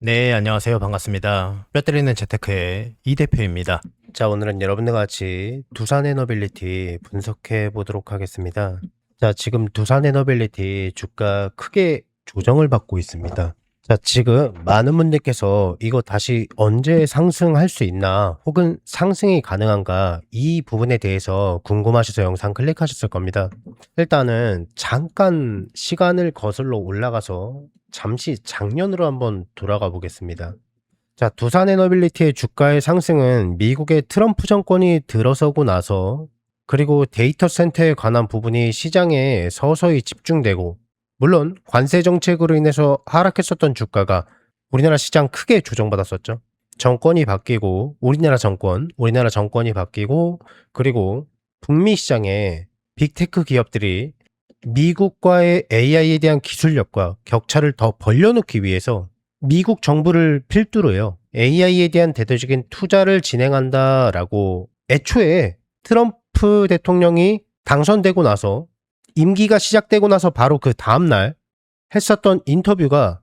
네, 안녕하세요. 반갑습니다. 뼈 때리는 재테크의 이 대표입니다. 자, 오늘은 여러분들과 같이 두산에너빌리티 분석해 보도록 하겠습니다. 자, 지금 두산에너빌리티 주가 크게 조정을 받고 있습니다. 자, 지금 많은 분들께서 이거 다시 언제 상승할 수 있나 혹은 상승이 가능한가 이 부분에 대해서 궁금하셔서 영상 클릭하셨을 겁니다. 일단은 잠깐 시간을 거슬러 올라가서 잠시 작년으로 한번 돌아가 보겠습니다. 자, 두산에너빌리티의 주가의 상승은 미국의 트럼프 정권이 들어서고 나서 그리고 데이터 센터에 관한 부분이 시장에 서서히 집중되고 물론 관세 정책으로 인해서 하락했었던 주가가 우리나라 시장 크게 조정받았었죠. 정권이 바뀌고 우리나라 정권이 바뀌고 그리고 북미 시장에 빅테크 기업들이 미국과의 AI에 대한 기술력과 격차를 더 벌려놓기 위해서 미국 정부를 필두로요. AI에 대한 대대적인 투자를 진행한다라고 애초에 트럼프 대통령이 당선되고 나서 임기가 시작되고 나서 바로 그 다음날 했었던 인터뷰가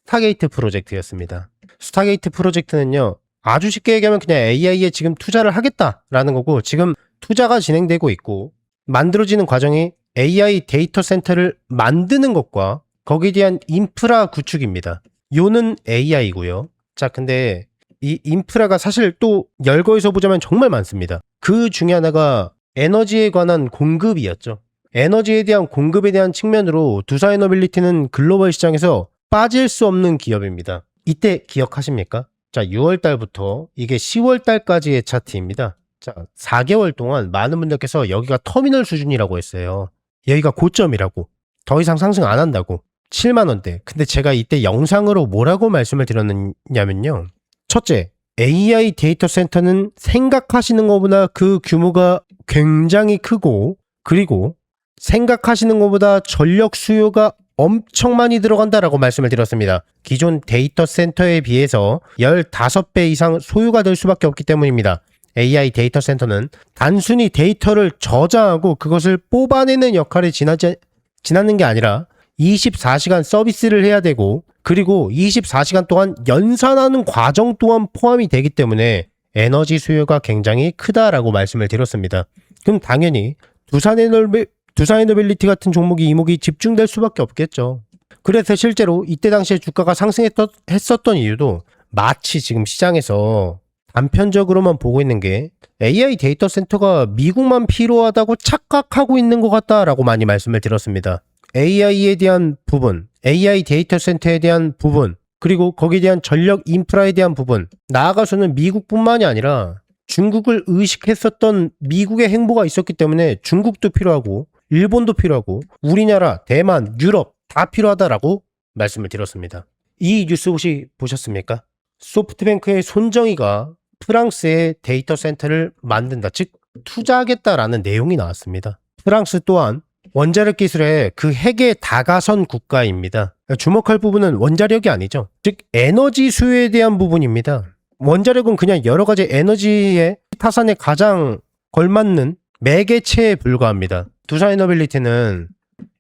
스타게이트 프로젝트였습니다. 스타게이트 프로젝트는요. 아주 쉽게 얘기하면 그냥 AI에 지금 투자를 하겠다라는 거고 지금 투자가 진행되고 있고 만들어지는 과정이 AI 데이터 센터를 만드는 것과 거기에 대한 인프라 구축입니다. 요는 AI고요. 자, 근데 이 인프라가 사실 또 열거해서 보자면 정말 많습니다. 그 중에 하나가 에너지에 관한 공급이었죠. 에너지에 대한 공급에 대한 측면으로 두산에너빌리티는 글로벌 시장에서 빠질 수 없는 기업입니다. 이때 기억하십니까? 자, 6월 달부터 이게 10월 달까지의 차트입니다. 자, 4개월 동안 많은 분들께서 여기가 터미널 수준이라고 했어요. 여기가 고점이라고. 더 이상 상승 안 한다고. 7만원대. 근데 제가 이때 영상으로 뭐라고 말씀을 드렸냐면요. 첫째, AI 데이터 센터는 생각하시는 것보다 그 규모가 굉장히 크고 그리고 생각하시는 것보다 전력 수요가 엄청 많이 들어간다라고 말씀을 드렸습니다. 기존 데이터 센터에 비해서 15배 이상 소요가 될 수밖에 없기 때문입니다. AI 데이터 센터는 단순히 데이터를 저장하고 그것을 뽑아내는 역할에 지나는 게 아니라 24시간 서비스를 해야 되고 그리고 24시간 동안 연산하는 과정 또한 포함이 되기 때문에 에너지 수요가 굉장히 크다라고 말씀을 드렸습니다. 그럼 당연히 두산에너빌리티 같은 종목이 이목이 집중될 수밖에 없겠죠. 그래서 실제로 이때 당시에 주가가 상승했었던 이유도 마치 지금 시장에서 단편적으로만 보고 있는 게 AI 데이터 센터가 미국만 필요하다고 착각하고 있는 것 같다라고 많이 말씀을 드렸습니다. AI에 대한 부분, AI 데이터 센터에 대한 부분, 그리고 거기에 대한 전력 인프라에 대한 부분, 나아가서는 미국뿐만이 아니라 중국을 의식했었던 미국의 행보가 있었기 때문에 중국도 필요하고 일본도 필요하고 우리나라, 대만, 유럽 다 필요하다라고 말씀을 드렸습니다. 이 뉴스 혹시 보셨습니까? 소프트뱅크의 손정희가 프랑스의 데이터 센터를 만든다, 즉 투자하겠다라는 내용이 나왔습니다. 프랑스 또한 원자력 기술에 그 핵에 다가선 국가입니다. 주목할 부분은 원자력이 아니죠. 즉 에너지 수요에 대한 부분입니다. 원자력은 그냥 여러 가지 에너지의 타산에 가장 걸맞는 매개체에 불과합니다. 두산에너빌리티는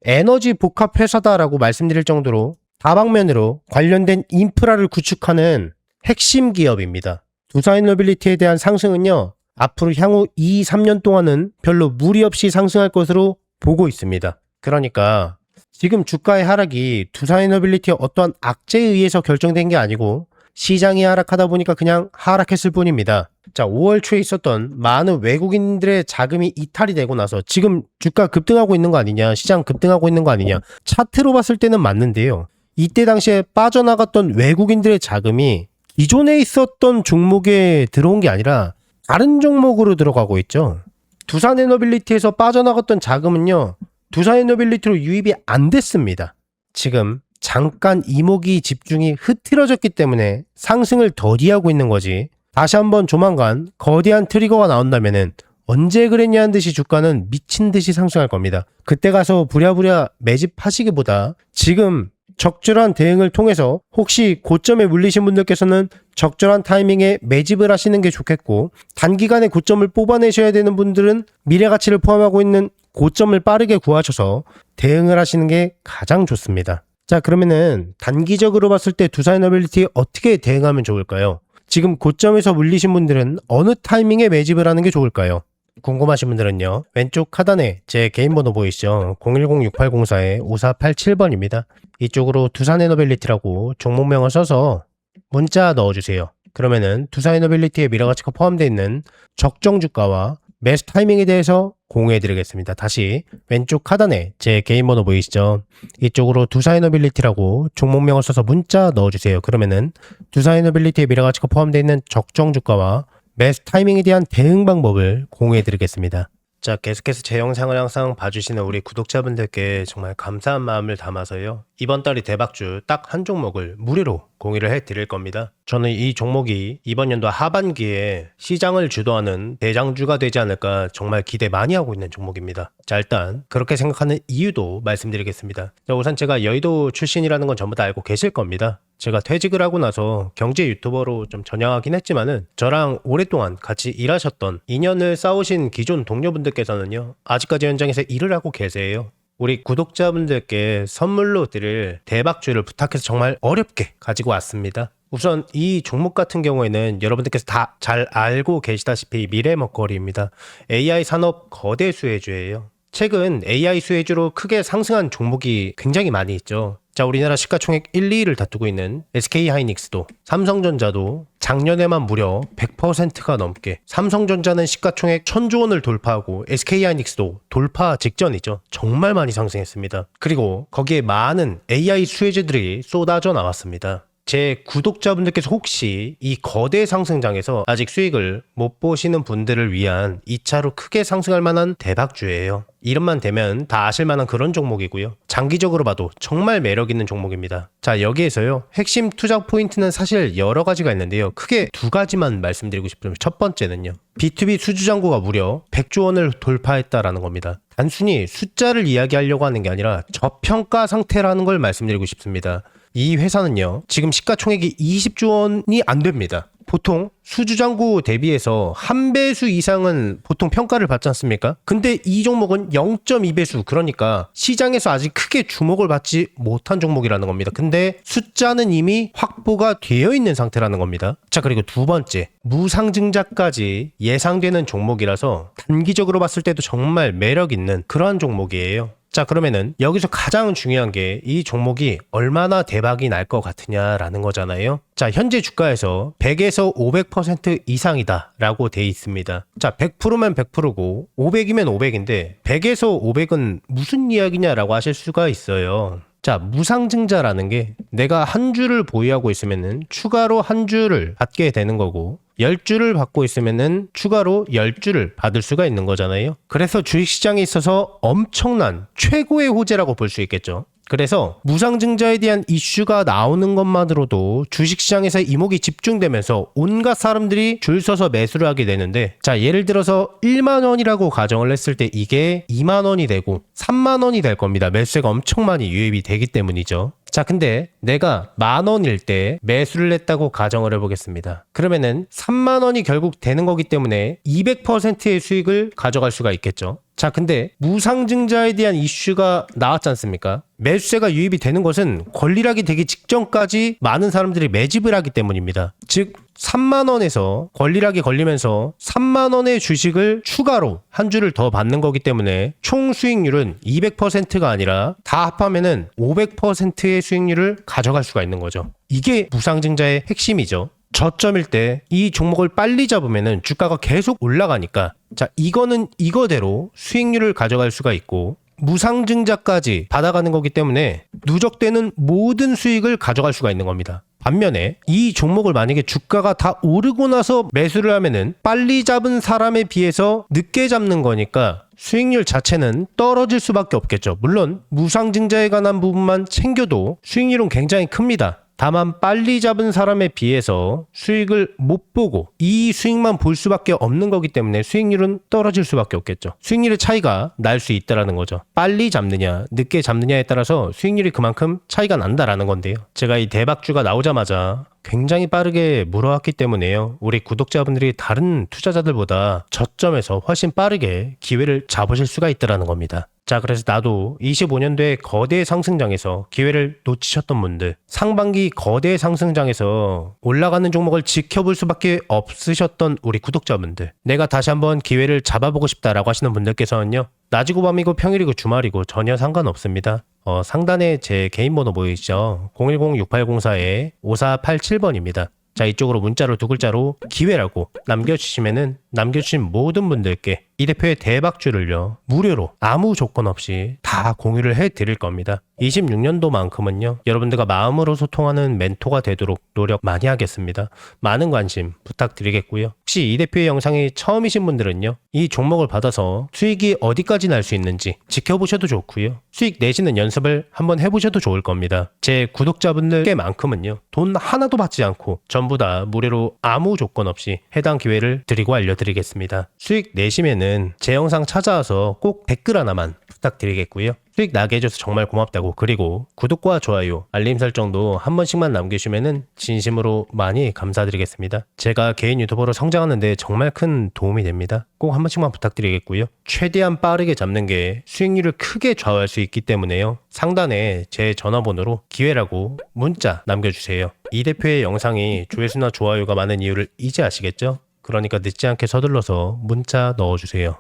에너지 복합 회사다라고 말씀드릴 정도로 다방면으로 관련된 인프라를 구축하는 핵심 기업입니다. 두산에너빌리티에 대한 상승은요, 앞으로 향후 2, 3년 동안은 별로 무리 없이 상승할 것으로 보고 있습니다. 그러니까 지금 주가의 하락이 두산에너빌리티의 어떠한 악재에 의해서 결정된 게 아니고 시장이 하락하다 보니까 그냥 하락했을 뿐입니다. 자, 5월 초에 있었던 많은 외국인들의 자금이 이탈이 되고 나서 지금 주가 급등하고 있는 거 아니냐, 시장 급등하고 있는 거 아니냐, 차트로 봤을 때는 맞는데요. 이때 당시에 빠져나갔던 외국인들의 자금이 기존에 있었던 종목에 들어온 게 아니라 다른 종목으로 들어가고 있죠. 두산에너빌리티에서 빠져나갔던 자금은요, 두산에너빌리티로 유입이 안 됐습니다. 지금 잠깐 이목이 집중이 흐트러졌기 때문에 상승을 더디하고 있는 거지. 다시 한번 조만간 거대한 트리거가 나온다면은 언제 그랬냐는 듯이 주가는 미친 듯이 상승할 겁니다. 그때 가서 부랴부랴 매집하시기보다 지금 적절한 대응을 통해서 혹시 고점에 물리신 분들께서는 적절한 타이밍에 매집을 하시는 게 좋겠고, 단기간에 고점을 뽑아내셔야 되는 분들은 미래 가치를 포함하고 있는 고점을 빠르게 구하셔서 대응을 하시는 게 가장 좋습니다. 자, 그러면은 단기적으로 봤을 때 두산의 너빌리티 어떻게 대응하면 좋을까요? 지금 고점에서 물리신 분들은 어느 타이밍에 매집을 하는 게 좋을까요? 궁금하신 분들은요, 왼쪽 하단에 제 개인 번호 보이시죠? 010-6804-5487번입니다. 이쪽으로 두산의 너빌리티라고 종목명을 써서 문자 넣어주세요. 그러면은 두산의 너빌리티에 미래가치가 포함되어 있는 적정 주가와 매수 타이밍에 대해서 공유해드리겠습니다. 다시 왼쪽 하단에 제 개인 번호 보이시죠? 이쪽으로 두산의 너빌리티라고 종목명을 써서 문자 넣어주세요. 그러면은 두산의 너빌리티에 미래가치가 포함되어 있는 적정 주가와 매수 타이밍에 대한 대응 방법을 공유해드리겠습니다. 자, 계속해서 제 영상을 항상 봐주시는 우리 구독자분들께 정말 감사한 마음을 담아서요, 이번 달이 대박주 딱 한 종목을 무료로 공유를 해드릴 겁니다. 저는 이 종목이 이번 연도 하반기에 시장을 주도하는 대장주가 되지 않을까 정말 기대 많이 하고 있는 종목입니다. 자, 일단 그렇게 생각하는 이유도 말씀드리겠습니다. 자, 우선 제가 여의도 출신이라는 건 전부 다 알고 계실 겁니다. 제가 퇴직을 하고 나서 경제 유튜버로 좀 전향하긴 했지만은 저랑 오랫동안 같이 일하셨던 인연을 쌓으신 기존 동료분들께서는요, 아직까지 현장에서 일을 하고 계세요. 우리 구독자분들께 선물로 드릴 대박주를 부탁해서 정말 어렵게 가지고 왔습니다. 우선 이 종목 같은 경우에는 여러분들께서 다 잘 알고 계시다시피 미래 먹거리입니다. AI 산업 거대 수혜주예요. 최근 AI 수혜주로 크게 상승한 종목이 굉장히 많이 있죠. 자, 우리나라 시가총액 1, 2위를 다투고 있는 SK하이닉스도, 삼성전자도 작년에만 무려 100%가 넘게, 삼성전자는 시가총액 1000조 원을 돌파하고 SK하이닉스도 돌파 직전이죠. 정말 많이 상승했습니다. 그리고 거기에 많은 AI 수혜주들이 쏟아져 나왔습니다. 제 구독자분들께서 혹시 이 거대 상승장에서 아직 수익을 못 보시는 분들을 위한 2차로 크게 상승할 만한 대박주예요. 이름만 대면 다 아실 만한 그런 종목이고요. 장기적으로 봐도 정말 매력 있는 종목입니다. 자, 여기에서요, 핵심 투자 포인트는 사실 여러 가지가 있는데요. 크게 두 가지만 말씀드리고 싶습니다. 첫 번째는요, B2B 수주잔고가 무려 100조 원을 돌파했다라는 겁니다. 단순히 숫자를 이야기하려고 하는 게 아니라 저평가 상태라는 걸 말씀드리고 싶습니다. 이 회사는요, 지금 시가총액이 20조 원이 안 됩니다. 보통 수주잔고 대비해서 한 배수 이상은 보통 평가를 받지 않습니까? 근데 이 종목은 0.2배수, 그러니까 시장에서 아직 크게 주목을 받지 못한 종목이라는 겁니다. 근데 숫자는 이미 확보가 되어 있는 상태라는 겁니다. 자, 그리고 두 번째, 무상증자까지 예상되는 종목이라서 단기적으로 봤을 때도 정말 매력 있는 그러한 종목이에요. 자, 그러면은 여기서 가장 중요한 게 이 종목이 얼마나 대박이 날 것 같으냐라는 거잖아요. 자, 현재 주가에서 100에서 500% 이상이다 라고 돼 있습니다. 자, 100%면 100%고 500이면 500인데 100에서 500은 무슨 이야기냐라고 하실 수가 있어요. 자, 무상증자라는 게 내가 한 주를 보유하고 있으면은 추가로 한 주를 받게 되는 거고, 10주를 받고 있으면은 추가로 10주를 받을 수가 있는 거잖아요. 그래서 주식시장에 있어서 엄청난 최고의 호재라고 볼 수 있겠죠. 그래서 무상증자에 대한 이슈가 나오는 것만으로도 주식시장에서 이목이 집중되면서 온갖 사람들이 줄 서서 매수를 하게 되는데, 자, 예를 들어서 1만 원이라고 가정을 했을 때 이게 2만 원이 되고 3만 원이 될 겁니다. 매수세가 엄청 많이 유입이 되기 때문이죠. 자, 근데 내가 10,000원일 때 매수를 했다고 가정을 해보겠습니다. 그러면은 3만 원이 결국 되는 거기 때문에 200%의 수익을 가져갈 수가 있겠죠. 자, 근데 무상증자에 대한 이슈가 나왔지 않습니까? 매수세가 유입이 되는 것은 권리락이 되기 직전까지 많은 사람들이 매집을 하기 때문입니다. 즉 3만 원에서 권리락이 걸리면서 3만 원의 주식을 추가로 한 주를 더 받는 거기 때문에 총 수익률은 200%가 아니라 다 합하면은 500%의 수익률을 가져갈 수가 있는 거죠. 이게 무상증자의 핵심이죠. 저점일 때 이 종목을 빨리 잡으면은 주가가 계속 올라가니까, 자, 이거는 이거대로 수익률을 가져갈 수가 있고, 무상증자까지 받아가는 거기 때문에 누적되는 모든 수익을 가져갈 수가 있는 겁니다. 반면에 이 종목을 만약에 주가가 다 오르고 나서 매수를 하면은 빨리 잡은 사람에 비해서 늦게 잡는 거니까 수익률 자체는 떨어질 수밖에 없겠죠. 물론 무상증자에 관한 부분만 챙겨도 수익률은 굉장히 큽니다. 다만 빨리 잡은 사람에 비해서 수익을 못 보고 이 수익만 볼 수밖에 없는 거기 때문에 수익률은 떨어질 수밖에 없겠죠. 수익률의 차이가 날 수 있다라는 거죠. 빨리 잡느냐 늦게 잡느냐에 따라서 수익률이 그만큼 차이가 난다라는 건데요. 제가 이 대박주가 나오자마자 굉장히 빠르게 물어왔기 때문에요. 우리 구독자분들이 다른 투자자들보다 저점에서 훨씬 빠르게 기회를 잡으실 수가 있다라는 겁니다. 자, 그래서 나도 25년도에 거대 상승장에서 기회를 놓치셨던 분들, 상반기 거대 상승장에서 올라가는 종목을 지켜볼 수밖에 없으셨던 우리 구독자분들, 내가 다시 한번 기회를 잡아보고 싶다라고 하시는 분들께서는요, 낮이고 밤이고 평일이고 주말이고 전혀 상관없습니다. 상단에 제 개인 번호 보이시죠? 010-6804-5487번입니다. 자, 이쪽으로 문자로 두 글자로 기회라고 남겨주시면은 남겨주신 모든 분들께 이 대표의 대박주를요, 무료로 아무 조건 없이 다 공유를 해드릴 겁니다. 26년도만큼은요, 여러분들과 마음으로 소통하는 멘토가 되도록 노력 많이 하겠습니다. 많은 관심 부탁드리겠고요. 혹시 이 대표의 영상이 처음이신 분들은요, 이 종목을 받아서 수익이 어디까지 날 수 있는지 지켜보셔도 좋고요. 수익 내시는 연습을 한번 해보셔도 좋을 겁니다. 제 구독자분들께만큼은요, 돈 하나도 받지 않고 전부 다 무료로 아무 조건 없이 해당 기회를 드리고 알려드리겠습니다. 수익 내시면은 제 영상 찾아와서 꼭 댓글 하나만 부탁드리겠고요. 수익 나게 해줘서 정말 고맙다고, 그리고 구독과 좋아요, 알림 설정도 한 번씩만 남겨주시면은 진심으로 많이 감사드리겠습니다. 제가 개인 유튜버로 성장하는데 정말 큰 도움이 됩니다. 꼭 한 번씩만 부탁드리겠고요. 최대한 빠르게 잡는 게 수익률을 크게 좌우할 수 있기 때문에요. 상단에 제 전화번호로 기회라고 문자 남겨주세요. 이 대표의 영상이 조회수나 좋아요가 많은 이유를 이제 아시겠죠? 그러니까 늦지 않게 서둘러서 문자 넣어주세요.